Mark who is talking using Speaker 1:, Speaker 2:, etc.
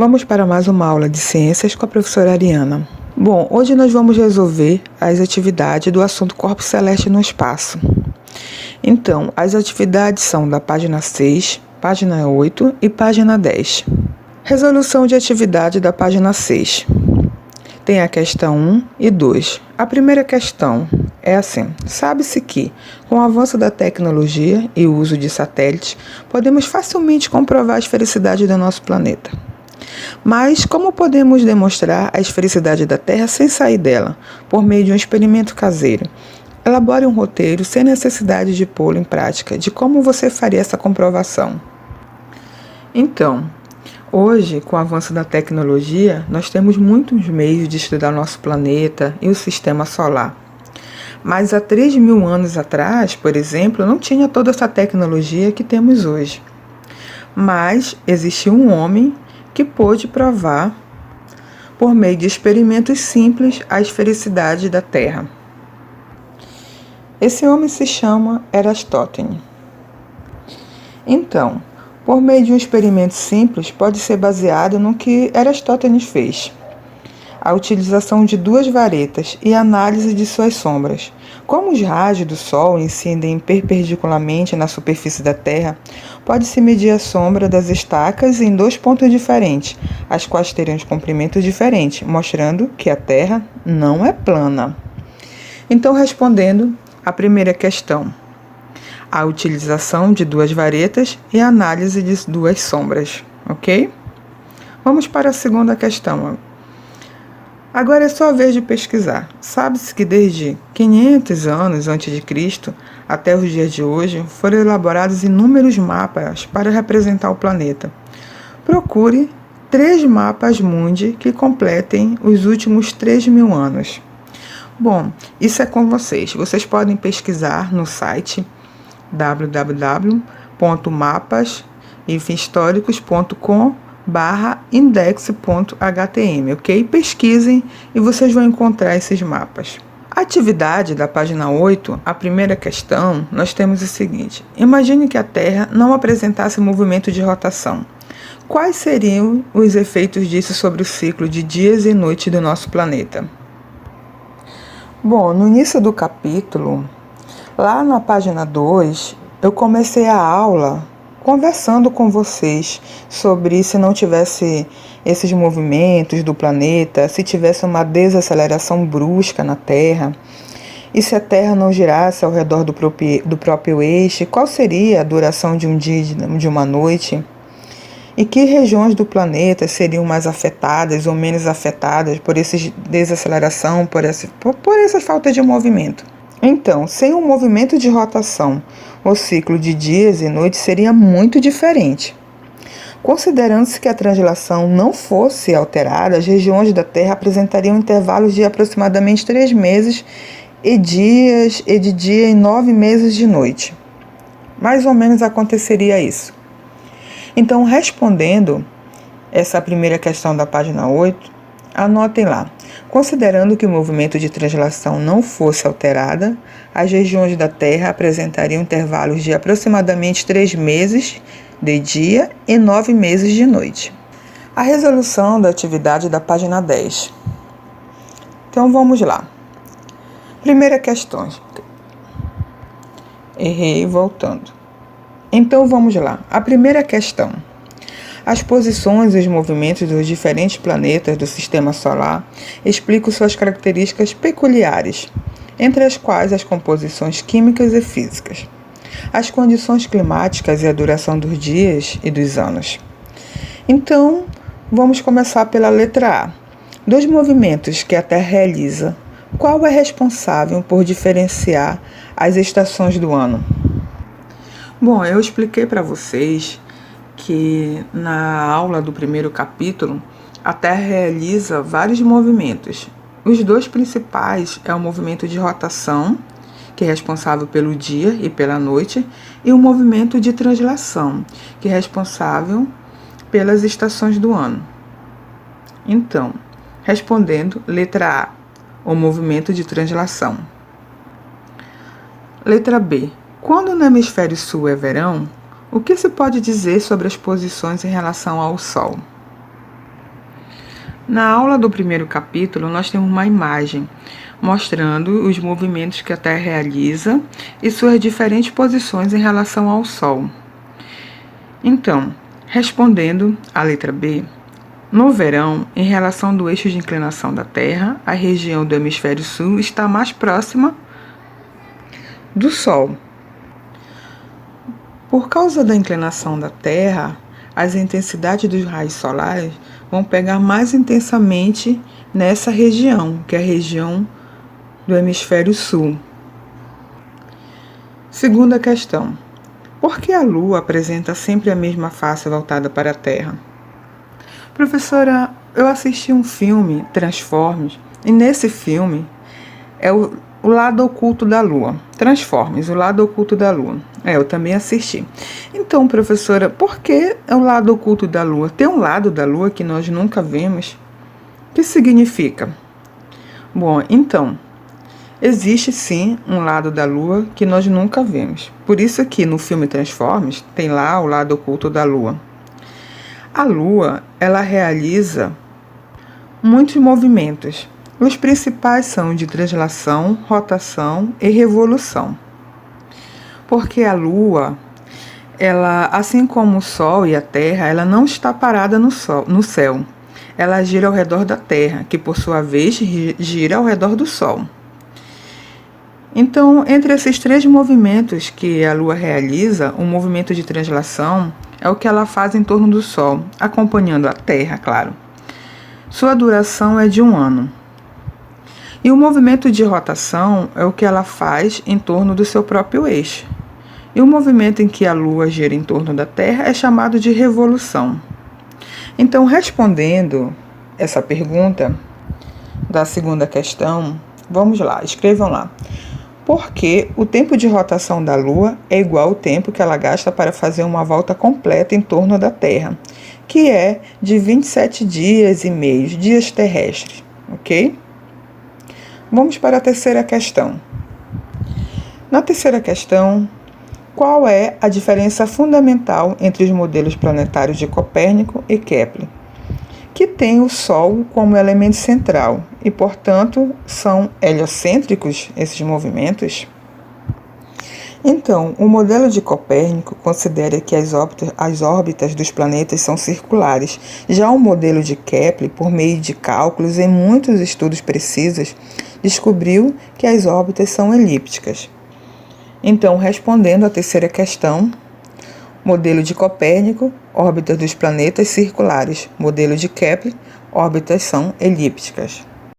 Speaker 1: Vamos para mais uma aula de ciências com a professora Ariana. Bom, hoje nós vamos resolver as atividades do assunto Corpo Celeste no Espaço. Então, as atividades são da página 6, página 8 e página 10. Resolução de atividade da página 6. Tem a questão 1 e 2. A primeira questão é assim: sabe-se que, com o avanço da tecnologia e o uso de satélites, podemos facilmente comprovar a esfericidade do nosso planeta. Mas como podemos demonstrar a esfericidade da Terra sem sair dela, por meio de um experimento caseiro? Elabore um roteiro sem necessidade de pô-lo em prática, de como você faria essa comprovação. Então, hoje, com o avanço da tecnologia, nós temos muitos meios de estudar nosso planeta e o sistema solar. Mas há 3.000 anos atrás, por exemplo, não tinha toda essa tecnologia que temos hoje. Mas existiu um homem que pôde provar, por meio de experimentos simples, a esfericidade da Terra. Esse homem se chama Eratóstenes. Então, por meio de um experimento simples, pode ser baseado no que Eratóstenes fez: a utilização de duas varetas e a análise de suas sombras. Como os raios do Sol incidem perpendicularmente na superfície da Terra, pode-se medir a sombra das estacas em dois pontos diferentes, as quais teriam um comprimento diferente, mostrando que a Terra não é plana. Então, respondendo à primeira questão, a utilização de duas varetas e a análise de duas sombras, ok? Vamos para a segunda questão. Agora é só a vez de pesquisar. Sabe-se que desde 500 anos antes de Cristo até os dias de hoje foram elaborados inúmeros mapas para representar o planeta. Procure 3 mapas mundi que completem os últimos 3.000 anos. Bom, isso é com vocês. Vocês podem pesquisar no site www.mapasindex.com/index.htm, ok? Pesquisem e vocês vão encontrar esses mapas. A atividade da página 8, a primeira questão, nós temos o seguinte: imagine que a Terra não apresentasse movimento de rotação. Quais seriam os efeitos disso sobre o ciclo de dias e noites do nosso planeta? Bom, no início do capítulo, lá na página 2, eu comecei a aula conversando com vocês sobre se não tivesse esses movimentos do planeta, se tivesse uma desaceleração brusca na Terra, e se a Terra não girasse ao redor do próprio eixo, qual seria a duração de um dia e de uma noite? E que regiões do planeta seriam mais afetadas ou menos afetadas por essa desaceleração, por essa falta de movimento? Então, sem um movimento de rotação, o ciclo de dias e noites seria muito diferente. Considerando-se que a translação não fosse alterada, as regiões da Terra apresentariam intervalos de aproximadamente 3 meses de dia e 9 meses de noite. Mais ou menos aconteceria isso. Então, respondendo essa primeira questão da página 8, anotem lá. Considerando que o movimento de translação não fosse alterada, as regiões da Terra apresentariam intervalos de aproximadamente 3 meses de dia e 9 meses de noite. A resolução da atividade da página 10. Então, vamos lá. Primeira questão. Errei, voltando. Então, vamos lá. A primeira questão. As posições e os movimentos dos diferentes planetas do Sistema Solar explicam suas características peculiares, entre as quais as composições químicas e físicas, as condições climáticas e a duração dos dias e dos anos. Então, vamos começar pela letra A. Dos movimentos que a Terra realiza, qual é responsável por diferenciar as estações do ano? Bom, eu expliquei para vocês que na aula do primeiro capítulo, a Terra realiza vários movimentos. Os dois principais é o movimento de rotação, que é responsável pelo dia e pela noite, e o movimento de translação, que é responsável pelas estações do ano. Então, respondendo, letra A, o movimento de translação. Letra B. Quando no hemisfério sul é verão, o que se pode dizer sobre as posições em relação ao Sol? Na aula do primeiro capítulo, nós temos uma imagem mostrando os movimentos que a Terra realiza e suas diferentes posições em relação ao Sol. Então, respondendo à letra B, no verão, em relação do eixo de inclinação da Terra, a região do hemisfério sul está mais próxima do Sol. Por causa da inclinação da Terra, as intensidades dos raios solares vão pegar mais intensamente nessa região, que é a região do hemisfério sul. Segunda questão. Por que a Lua apresenta sempre a mesma face voltada para a Terra? Professora, eu assisti um filme, Transformers, e nesse filme é o lado oculto da Lua. Transformers, o lado oculto da Lua. Eu também assisti. Então, professora, por que é o lado oculto da Lua? Tem um lado da Lua que nós nunca vemos? O que significa? Bom, então, existe sim um lado da Lua que nós nunca vemos. Por isso que no filme Transformers tem lá o lado oculto da Lua. A Lua, ela realiza muitos movimentos. Os principais são de translação, rotação e revolução. Porque a Lua, ela, assim como o Sol e a Terra, ela não está parada no céu. Ela gira ao redor da Terra, que por sua vez gira ao redor do Sol. Então, entre esses três movimentos que a Lua realiza, o movimento de translação é o que ela faz em torno do Sol, acompanhando a Terra, claro. Sua duração é de 1 ano. E o movimento de rotação é o que ela faz em torno do seu próprio eixo. E o movimento em que a Lua gira em torno da Terra é chamado de revolução. Então, respondendo essa pergunta da segunda questão, vamos lá, escrevam lá. Por que o tempo de rotação da Lua é igual ao tempo que ela gasta para fazer uma volta completa em torno da Terra, que é de 27 dias e meio, dias terrestres, ok? Vamos para a terceira questão. Na terceira questão, qual é a diferença fundamental entre os modelos planetários de Copérnico e Kepler, que tem o Sol como elemento central e, portanto, são heliocêntricos esses movimentos? Então, o modelo de Copérnico considera que as órbitas dos planetas são circulares. Já o modelo de Kepler, por meio de cálculos e muitos estudos precisos, descobriu que as órbitas são elípticas. Então, respondendo à terceira questão, modelo de Copérnico, órbitas dos planetas circulares. Modelo de Kepler, órbitas são elípticas.